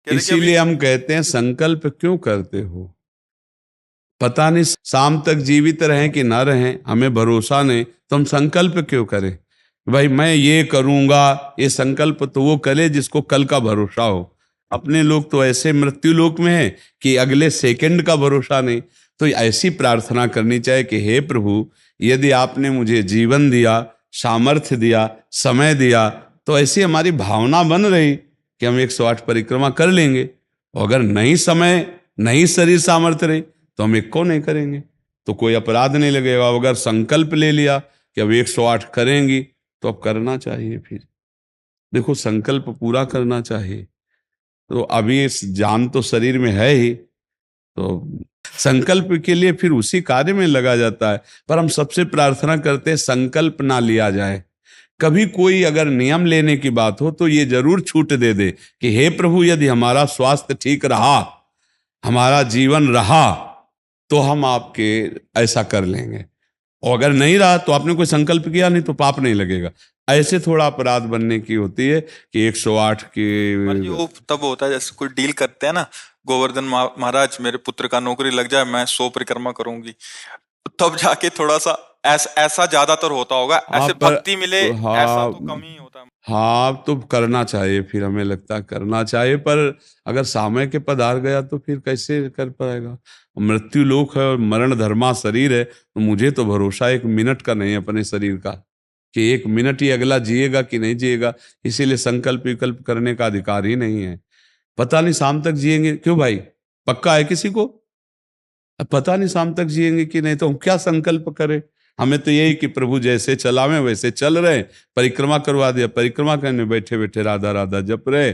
कह रहे कि अभी इसीलिए हम कहते हैं संकल्प क्यों करते हो? पता नहीं शाम तक जीवित रहें कि ना रहें, हमें भरोसा नहीं, तो हम संकल्प क्यों करें? भाई मैं ये करूंगा, ये संकल्प तो वो करे जिसको कल का भरोसा हो। अपने लोग तो ऐसे मृत्यु लोक में है कि अगले सेकंड का भरोसा नहीं। तो ऐसी प्रार्थना करनी चाहिए कि हे प्रभु, यदि आपने मुझे जीवन दिया, सामर्थ्य दिया, समय दिया, तो ऐसी हमारी भावना बन रही कि हम 108 परिक्रमा कर लेंगे। और अगर नहीं समय, नहीं शरीर सामर्थ्य रही, तो हम एक को नहीं करेंगे, तो कोई अपराध नहीं लगेगा। अगर संकल्प ले लिया कि अब 108 करेंगी, तो अब करना चाहिए। फिर देखो, संकल्प पूरा करना चाहिए। तो अभी इस जान तो शरीर में है ही, तो संकल्प के लिए फिर उसी कार्य में लगा जाता है। पर हम सबसे प्रार्थना करते हैं संकल्प ना लिया जाए। कभी कोई अगर नियम लेने की बात हो तो ये जरूर छूट दे दे कि हे प्रभु, यदि हमारा स्वास्थ्य ठीक रहा, हमारा जीवन रहा, तो हम आपके ऐसा कर लेंगे। और अगर नहीं रहा तो आपने कोई संकल्प किया नहीं, तो पाप नहीं लगेगा। ऐसे थोड़ा अपराध बनने की होती है कि 108 की। महाराज जी वो तब होता है जैसे कोई डील करते हैं ना, गोवर्धन महाराज मेरे पुत्र का नौकरी लग जाए, मैं 100 परिक्रमा करूंगी, तब जाके थोड़ा सा ऐसा ज्यादातर होता होगा, हाँ ऐसे पर भक्ति मिले ऐसा हाँ, तो कम ही होता है। हाँ तो करना चाहिए, फिर हमें लगता है करना चाहिए। पर अगर समय के पधार गया तो फिर कैसे कर पाएगा? मृत्यु लोक है और मरण धर्मा शरीर है, तो मुझे तो भरोसा 1 मिनट का नहीं है अपने शरीर का कि 1 मिनट ही अगला जिएगा कि नहीं जिएगा। इसीलिए संकल्प विकल्प करने का अधिकार ही नहीं है। पता नहीं शाम तक जिएंगे क्यों भाई, पक्का है किसी को? अब पता नहीं शाम तक जिएंगे कि नहीं, तो हम क्या संकल्प करें? हमें तो यही कि प्रभु जैसे चलावे वैसे चल रहे। परिक्रमा करवा दिया, परिक्रमा करने बैठे बैठे राधा राधा जप रहे,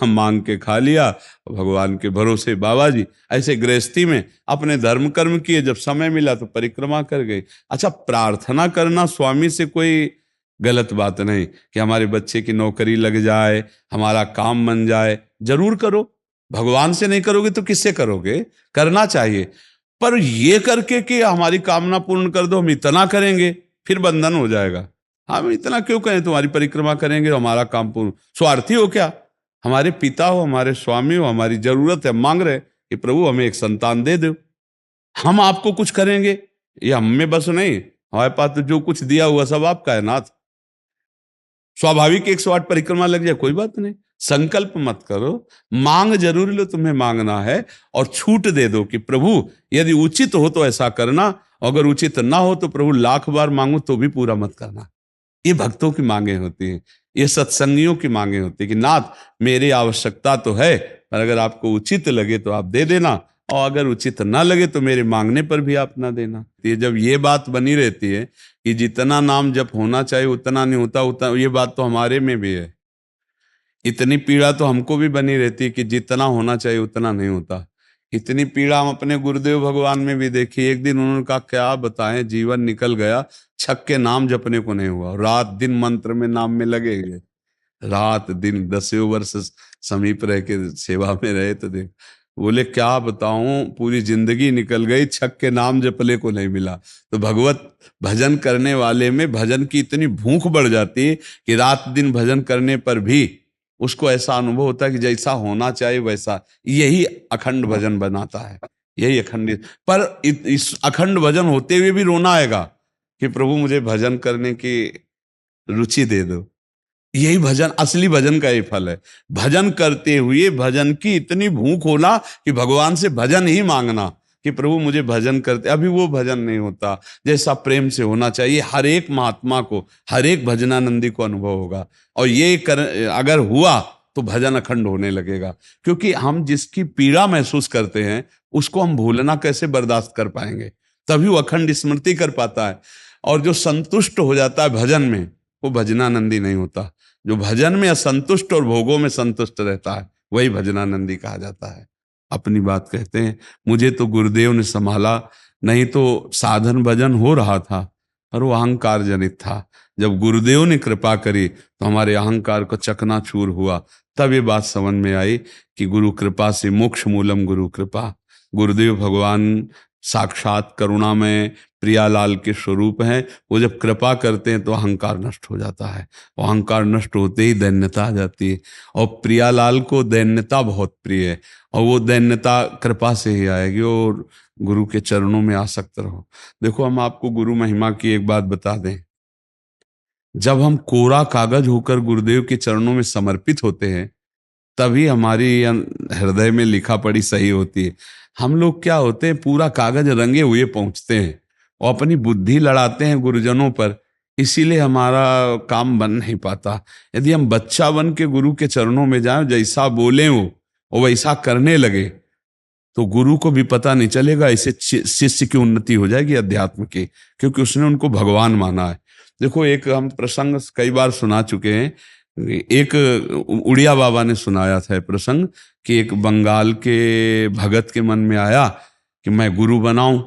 मांग के खा लिया, भगवान के भरोसे बाबा जी। ऐसे गृहस्थी में अपने धर्म कर्म किए, जब समय मिला तो परिक्रमा कर गए। अच्छा, प्रार्थना करना स्वामी से कोई गलत बात नहीं कि हमारे बच्चे की नौकरी लग जाए, हमारा काम बन जाए, जरूर करो। भगवान से नहीं करोगे तो किससे करोगे? करना चाहिए। पर ये करके कि हमारी कामना पूर्ण कर दो, हम इतना करेंगे, फिर बंधन हो जाएगा। हम इतना क्यों करें, तुम्हारी परिक्रमा करेंगे हमारा काम पूर्ण? स्वार्थी हो क्या? हमारे पिता हो, हमारे स्वामी हो, हमारी जरूरत है, मांग रहे कि प्रभु हमें एक संतान दे दो, हम आपको कुछ करेंगे। ये हम में बस नहीं, हमारे पास तो जो कुछ दिया हुआ सब आपका है नाथ। स्वाभाविक 108 परिक्रमा लग जाए, कोई बात नहीं। संकल्प मत करो, मांग जरूर लो, तुम्हें मांगना है। और छूट दे दो कि प्रभु यदि उचित हो तो ऐसा करना, अगर उचित ना हो तो प्रभु लाख बार मांगो तो भी पूरा मत करना। ये भक्तों की मांगे होती हैं, ये सत्संगियों की मांगे होती है कि नाथ मेरी आवश्यकता तो है, पर अगर आपको उचित लगे तो आप दे देना, और अगर उचित ना लगे तो मेरे मांगने पर भी आप ना देना। ये जब ये बात बनी रहती है कि जितना नाम जप होना चाहिए उतना नहीं होता, उतना, ये बात तो हमारे में भी है। इतनी पीड़ा तो हमको भी बनी रहती है कि जितना होना चाहिए उतना नहीं होता। इतनी पीड़ा हम अपने गुरुदेव भगवान में भी देखी। एक दिन उन्होंने कहा क्या बताएं, जीवन निकल गया, छक के नाम जपने को नहीं हुआ, रात दिन मंत्र में नाम में लगे गए, रात दिन 10 वर्ष समीप रह के सेवा में रहे। तो देख, बोले क्या बताऊं, पूरी जिंदगी निकल गई, छक के नाम जपले को नहीं मिला। तो भगवत भजन करने वाले में भजन की इतनी भूख बढ़ जाती है कि रात दिन भजन करने पर भी उसको ऐसा अनुभव होता है कि जैसा होना चाहिए वैसा। यही अखंड भजन बनाता है, यही अखंड। पर इस अखंड भजन होते हुए भी रोना आएगा कि प्रभु मुझे भजन करने की रुचि दे दो। यही भजन, असली भजन का ही फल है। भजन करते हुए भजन की इतनी भूख होना कि भगवान से भजन ही मांगना कि प्रभु मुझे भजन करते। अभी वो भजन नहीं होता जैसा प्रेम से होना चाहिए। हर एक महात्मा को, हर एक भजनानंदी को अनुभव होगा। और ये अगर हुआ तो भजन अखंड होने लगेगा। क्योंकि हम जिसकी पीड़ा महसूस करते हैं उसको हम भूलना कैसे बर्दाश्त कर पाएंगे? तभी वो अखंड स्मृति कर पाता है। और जो संतुष्ट हो जाता है भजन में, वो भजनानंदी नहीं होता। जो भजन में असंतुष्ट और भोगों में संतुष्ट रहता है वही भजनानंदी कहा जाता है। अपनी बात कहते हैं, मुझे तो गुरुदेव ने संभाला, नहीं तो साधन भजन हो रहा था, पर वो अहंकार जनित था। जब गुरुदेव ने कृपा करी तो हमारे अहंकार को चकनाचूर हुआ। तब ये बात समझ में आई कि गुरु कृपा से मोक्ष मूलम गुरु कृपा। गुरुदेव भगवान साक्षात करुणामय प्रियालाल के स्वरूप हैं। वो जब कृपा करते हैं तो अहंकार नष्ट हो जाता है, और अहंकार नष्ट होते ही दैन्यता आ जाती है। और प्रियालाल को दैन्यता बहुत प्रिय है, और वो दैन्यता कृपा से ही आएगी। और गुरु के चरणों में आसक्त रहो। देखो, हम आपको गुरु महिमा की एक बात बता दें। जब हम कोरा कागज होकर गुरुदेव के चरणों में समर्पित होते हैं, तभी हमारी हृदय में लिखा पढ़ी सही होती है। हम लोग क्या होते हैं, पूरा कागज रंगे हुए पहुंचते हैं और अपनी बुद्धि लड़ाते हैं गुरुजनों पर, इसीलिए हमारा काम बन नहीं पाता। यदि हम बच्चा बन के गुरु के चरणों में जाएं, जैसा बोले वो और वैसा करने लगे, तो गुरु को भी पता नहीं चलेगा। ऐसे शिष्य की उन्नति हो जाएगी अध्यात्म की, क्योंकि उसने उनको भगवान माना है। देखो, एक हम प्रसंग कई बार सुना चुके हैं। एक उड़िया बाबा ने सुनाया था प्रसंग कि एक बंगाल के भगत के मन में आया कि मैं गुरु बनाऊं।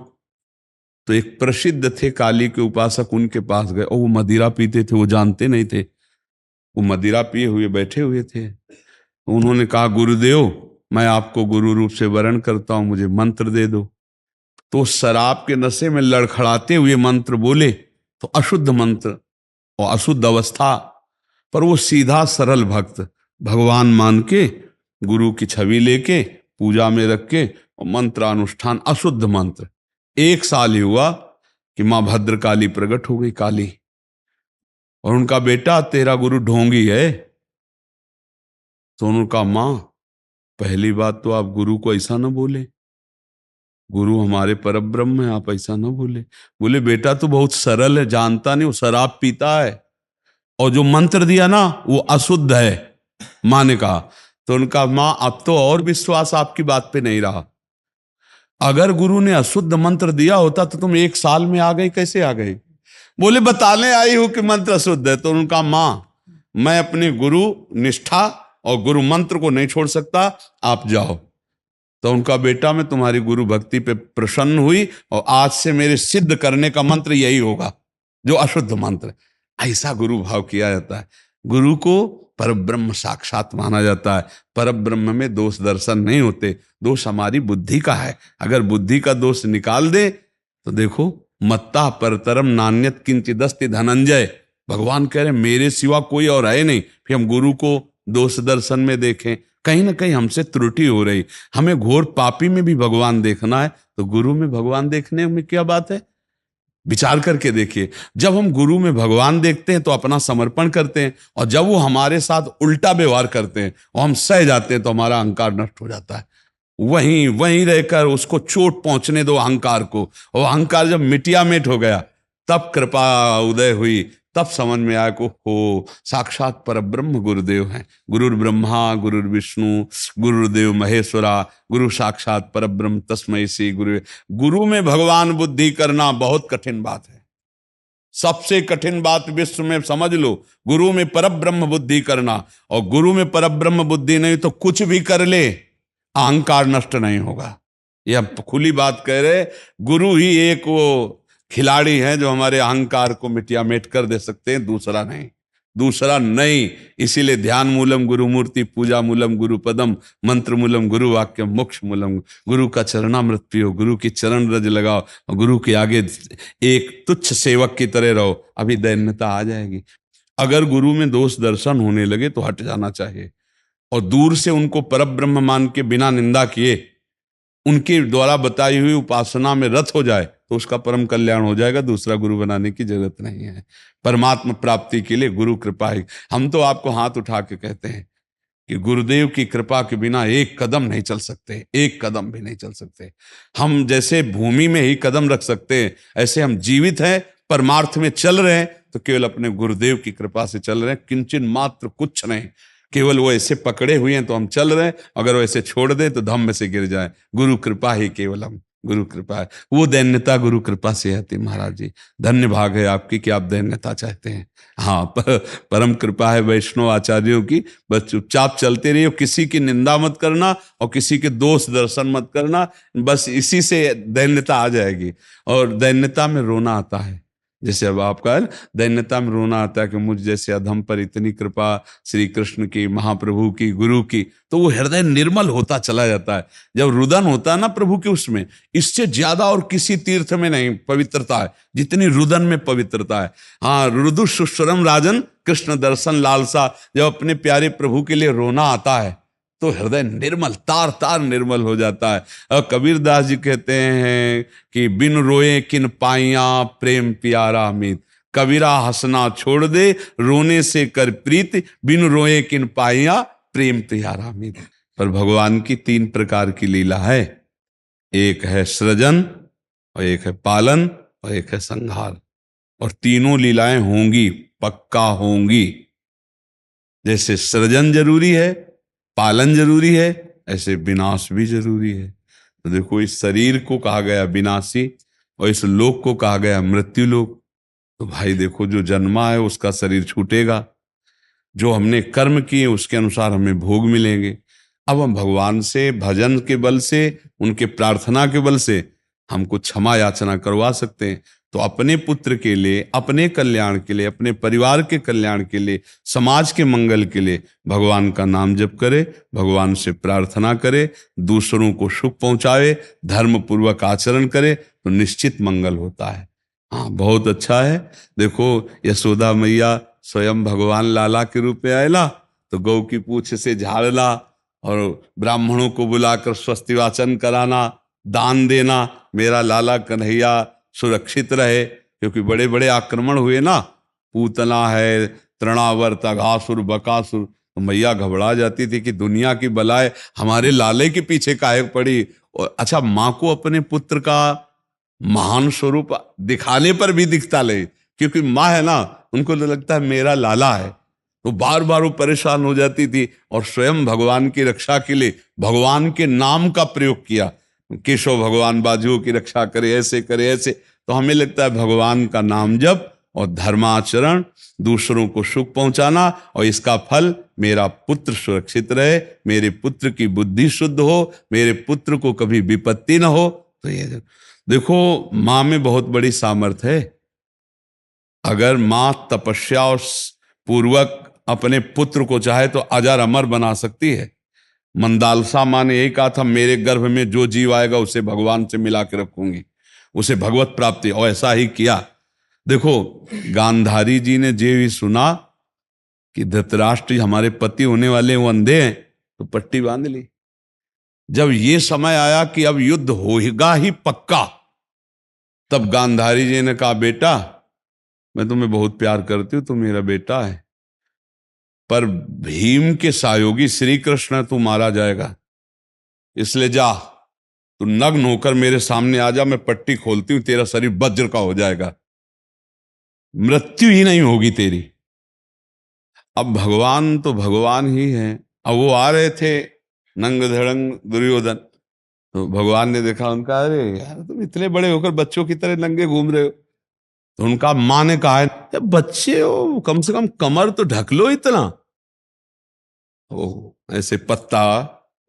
तो एक प्रसिद्ध थे काली के उपासक, उनके पास गए, और वो मदिरा पीते थे, वो जानते नहीं थे। वो मदिरा पिए हुए बैठे हुए थे। उन्होंने कहा, गुरुदेव, मैं आपको गुरु रूप से वरण करता हूं, मुझे मंत्र दे दो। तो शराब के नशे में लड़खड़ाते हुए मंत्र बोले, तो अशुद्ध मंत्र और अशुद्ध अवस्था, पर वो सीधा सरल भक्त भगवान मान के गुरु की छवि लेके पूजा में रख के और मंत्रानुष्ठान, अशुद्ध मंत्र। 1 साल ही हुआ कि मां भद्रकाली प्रकट हो गई, काली। और उनका बेटा, तेरा गुरु ढोंगी है। तो उनका, मां, पहली बात तो आप गुरु को ऐसा ना बोले, गुरु हमारे परब्रह्म है, आप ऐसा ना बोले। बोले, बेटा तू बहुत सरल है, जानता नहीं, वो शराब पीता है, और जो मंत्र दिया ना वो अशुद्ध है। मां ने कहा। तो उनका, मां, अब तो और विश्वास आपकी बात पे नहीं रहा। अगर गुरु ने अशुद्ध मंत्र दिया होता तो तुम 1 साल में आ गई, कैसे आ गई? बोले, बताने आई हूं कि मंत्र अशुद्ध है। तो उनका, मां, मैं अपने गुरु निष्ठा और गुरु मंत्र को नहीं छोड़ सकता, आप जाओ। तो उनका बेटा, मैं तुम्हारी गुरु भक्ति पे प्रसन्न हुई, और आज से मेरे सिद्ध करने का मंत्र यही होगा जो अशुद्ध मंत्र। ऐसा गुरु भाव किया जाता है। गुरु को परब्रह्म साक्षात माना जाता है। परब्रह्म में दोष दर्शन नहीं होते, दोष हमारी बुद्धि का है। अगर बुद्धि का दोष निकाल दे तो देखो, मत्ता परतरम नान्यत किंचिदस्ति धनंजय, भगवान कह रहे मेरे सिवा कोई और है नहीं। फिर हम गुरु को दोष दर्शन में देखें, कहीं ना कहीं हमसे त्रुटि हो रही। हमें घोर पापी में भी भगवान देखना है, तो गुरु में भगवान देखने में क्या बात है? विचार करके देखिए। जब हम गुरु में भगवान देखते हैं तो अपना समर्पण करते हैं, और जब वो हमारे साथ उल्टा व्यवहार करते हैं और हम सह जाते हैं तो हमारा अहंकार नष्ट हो जाता है। वहीं वहीं रहकर उसको चोट पहुंचने दो अहंकार को, और अहंकार जब मिटिया मिट हो गया, तब कृपा उदय हुई, तब समझ में आया को हो साक्षात परब्रह्म गुरुदेव हैं। गुरुर् ब्रह्मा गुरुर् विष्णु गुरुर्देव महेश्वरा, गुरु साक्षात परब्रह्म तस्मै श्री गुरु। गुरु में भगवान बुद्धि करना बहुत कठिन बात है, सबसे कठिन बात विश्व में, समझ लो। गुरु में परब्रह्म बुद्धि करना, और गुरु में परब्रह्म बुद्धि नहीं तो कुछ भी कर ले, अहंकार नष्ट नहीं होगा। यह खुली बात कह रहे। गुरु ही एक वो खिलाड़ी है जो हमारे अहंकार को मिटिया मेट कर दे सकते हैं, दूसरा नहीं, दूसरा नहीं। इसीलिए ध्यान मूलम गुरु मूर्ति, पूजा मूलम गुरु पदम, मंत्र मूलम गुरु वाक्यम, मोक्ष मूलम। गुरु का चरणामृत पियो, गुरु की चरण रज लगाओ, और गुरु के आगे एक तुच्छ सेवक की तरह रहो, अभी दैन्यता आ जाएगी। अगर गुरु में दोष दर्शन होने लगे तो हट जाना चाहिए, और दूर से उनको परब्रह्म मान के बिना निंदा किए उनके द्वारा बताई हुई उपासना में रत हो जाए तो उसका परम कल्याण हो जाएगा। दूसरा गुरु बनाने की जरूरत नहीं है। परमात्मा प्राप्ति के लिए गुरु कृपा ही। हम तो आपको हाथ उठा के कहते हैं कि गुरुदेव की कृपा के बिना एक कदम नहीं चल सकते, एक कदम भी नहीं चल सकते। हम जैसे भूमि में ही कदम रख सकते हैं, ऐसे हम जीवित हैं, परमार्थ में चल रहे हैं तो केवल अपने गुरुदेव की कृपा से चल रहे हैं, किंचन मात्र कुछ नहीं। केवल वो ऐसे पकड़े हुए हैं तो हम चल रहे हैं, अगर वो ऐसे छोड़ दे तो धम्म से गिर जाए। गुरु कृपा ही केवलम, गुरु कृपा है। वो दैन्यता गुरु कृपा से आती। महाराज जी, धन्य भाग है आपकी कि आप दैन्यता चाहते हैं। हाँ, परम कृपा है वैष्णव आचार्यों की। बस चुपचाप चलते रहिए, किसी की निंदा मत करना और किसी के दोष दर्शन मत करना, बस इसी से दैन्यता आ जाएगी। और दैन्यता में रोना आता है। जैसे अब आपका दैन्यता में रोना आता है कि मुझ जैसे अधम पर इतनी कृपा श्री कृष्ण की, महाप्रभु की, गुरु की, तो वो हृदय निर्मल होता चला जाता है। जब रुदन होता है ना प्रभु के, उसमें इससे ज्यादा और किसी तीर्थ में नहीं पवित्रता है जितनी रुदन में पवित्रता है। हाँ, रुदु सुश्रम राजन कृष्ण दर्शन लालसा, जब अपने प्यारे प्रभु के लिए रोना आता है तो हृदय निर्मल, तार तार निर्मल हो जाता है। और कबीर दास जी कहते हैं कि बिन रोए किन पाइया प्रेम प्यारा मीत, कबीरा हंसना छोड़ दे रोने से कर प्रीत, बिन रोए किन पाइया प्रेम प्यारा मीत। पर भगवान की 3 प्रकार की लीला है, एक है सृजन और एक है पालन और एक है संहार, और तीनों लीलाएं होंगी, पक्का होंगी। जैसे सृजन जरूरी है, पालन जरूरी है, ऐसे विनाश भी जरूरी है। तो देखो, इस शरीर को कहा गया विनाशी और इस लोक को कहा गया मृत्यु लोक। तो भाई देखो, जो जन्मा है उसका शरीर छूटेगा, जो हमने कर्म किए उसके अनुसार हमें भोग मिलेंगे। अब हम भगवान से भजन के बल से, उनके प्रार्थना के बल से हमको क्षमा याचना करवा सकते हैं। तो अपने पुत्र के लिए, अपने कल्याण के लिए, अपने परिवार के कल्याण के लिए, समाज के मंगल के लिए भगवान का नाम जप करे, भगवान से प्रार्थना करे, दूसरों को सुख पहुंचावे, धर्म पूर्वक आचरण करे, तो निश्चित मंगल होता है। हाँ, बहुत अच्छा है। देखो, यशोदा मैया स्वयं भगवान लाला के रूप में आयला तो गौ की पूछ से झाड़ना और ब्राह्मणों को बुलाकर स्वस्ति वाचन कराना, दान देना, मेरा लाला कन्हैया सुरक्षित रहे। क्योंकि बड़े बड़े आक्रमण हुए ना, पूतना है, तृणावर्त, अघासुर, बकासुर, तो मैया घबरा जाती थी कि दुनिया की बलाएं हमारे लाले के पीछे काहे पड़ी। और अच्छा, माँ को अपने पुत्र का महान स्वरूप दिखाने पर भी दिखता ले, क्योंकि माँ है ना, उनको तो लगता है मेरा लाला है, तो बार बार वो परेशान हो जाती थी। और स्वयं भगवान की रक्षा के लिए भगवान के नाम का प्रयोग किया, केशव भगवान बाजुओं की रक्षा करे, ऐसे करे, ऐसे। तो हमें लगता है भगवान का नाम जप और धर्माचरण, दूसरों को सुख पहुंचाना, और इसका फल मेरा पुत्र सुरक्षित रहे, मेरे पुत्र की बुद्धि शुद्ध हो, मेरे पुत्र को कभी विपत्ति न हो। तो ये देखो, माँ में बहुत बड़ी सामर्थ्य है। अगर माँ तपस्या और पूर्वक अपने पुत्र को चाहे तो अजर अमर बना सकती है। मंदालसा माँ ने यही कहा था, मेरे गर्भ में जो जीव आएगा उसे भगवान से मिला के रखूंगी, उसे भगवत प्राप्ति, और ऐसा ही किया। देखो, गांधारी जी ने जे भी सुना कि धृतराष्ट्र हमारे पति होने वाले वो अंधे हैं, तो पट्टी बांध ली। जब ये समय आया कि अब युद्ध होगा ही पक्का, तब गांधारी जी ने कहा, बेटा मैं तुम्हें बहुत प्यार करती हूं, तुम मेरा बेटा है, पर भीम के सहयोगी श्री कृष्ण तू मारा जाएगा, इसलिए जा, तू नग्न होकर मेरे सामने आ जा, मैं पट्टी खोलती हूं, तेरा शरीर वज्र का हो जाएगा, मृत्यु ही नहीं होगी तेरी। अब भगवान तो भगवान ही है। अब वो आ रहे थे नंग धड़ंग दुर्योधन, तो भगवान ने देखा उनका, अरे यार तुम इतने बड़े होकर बच्चों की तरह नंगे घूम रहे हो। तो उनका माँ ने कहा है, बच्चे हो, कम से कम कमर तो ढक लो इतना। ओ ऐसे पत्ता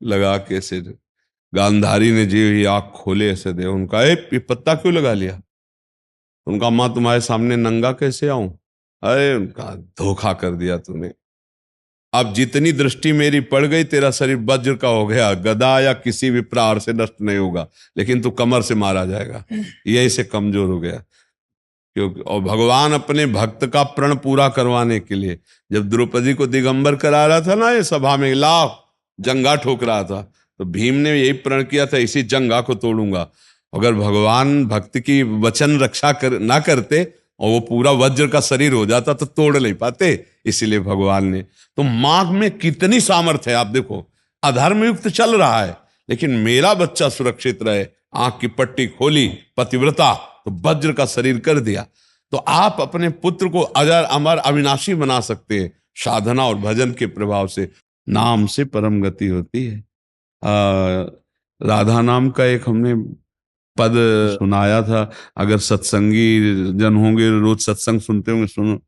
लगा के ऐसे, गांधारी ने जी ही आंख खोले ऐसे दे, उनका ये पत्ता क्यों लगा लिया? उनका, माँ तुम्हारे सामने नंगा कैसे आऊं? अरे उनका, धोखा कर दिया तूने, अब जितनी दृष्टि मेरी पड़ गई, तेरा शरीर वज्र का हो गया, गदा या किसी भी प्रहार से नष्ट नहीं होगा, लेकिन तू कमर से मारा जाएगा, यही से कमजोर हो गया। क्योंकि और भगवान अपने भक्त का प्रण पूरा करवाने के लिए जब द्रौपदी को दिगंबर करा रहा था ना, ये सभा में लाभ जंगा ठोक रहा था, तो भीम ने यही प्रण किया था, इसी जंगा को तोड़ूंगा। अगर भगवान भक्त की वचन रक्षा ना करते और वो पूरा वज्र का शरीर हो जाता तो तोड़ नहीं पाते, इसीलिए भगवान ने। तो माँ में कितनी सामर्थ्य है, आप देखो, अधर्म युक्त चल रहा है लेकिन मेरा बच्चा सुरक्षित रहे, आंख की पट्टी खोली, पतिव्रता, तो वज्र का शरीर कर दिया। तो आप अपने पुत्र को अजर अमर अविनाशी बना सकते हैं साधना और भजन के प्रभाव से। नाम से परम गति होती है। राधा नाम का एक हमने पद सुनाया था, अगर सत्संगी जन होंगे, रोज सत्संग सुनते होंगे, सुनो,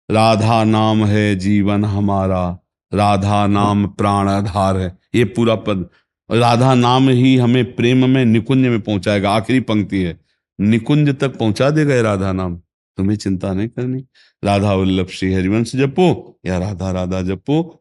राधा नाम है जीवन हमारा, राधा नाम प्राण आधार है। ये पूरा पद, राधा नाम ही हमें प्रेम में निकुंज में पहुंचाएगा। आखिरी पंक्ति है, निकुंज तक पहुंचा देगा ये राधा नाम। तुम्हें चिंता नहीं करनी। राधा वल्लभ श्री हरिवंश जपो या राधा राधा जपो,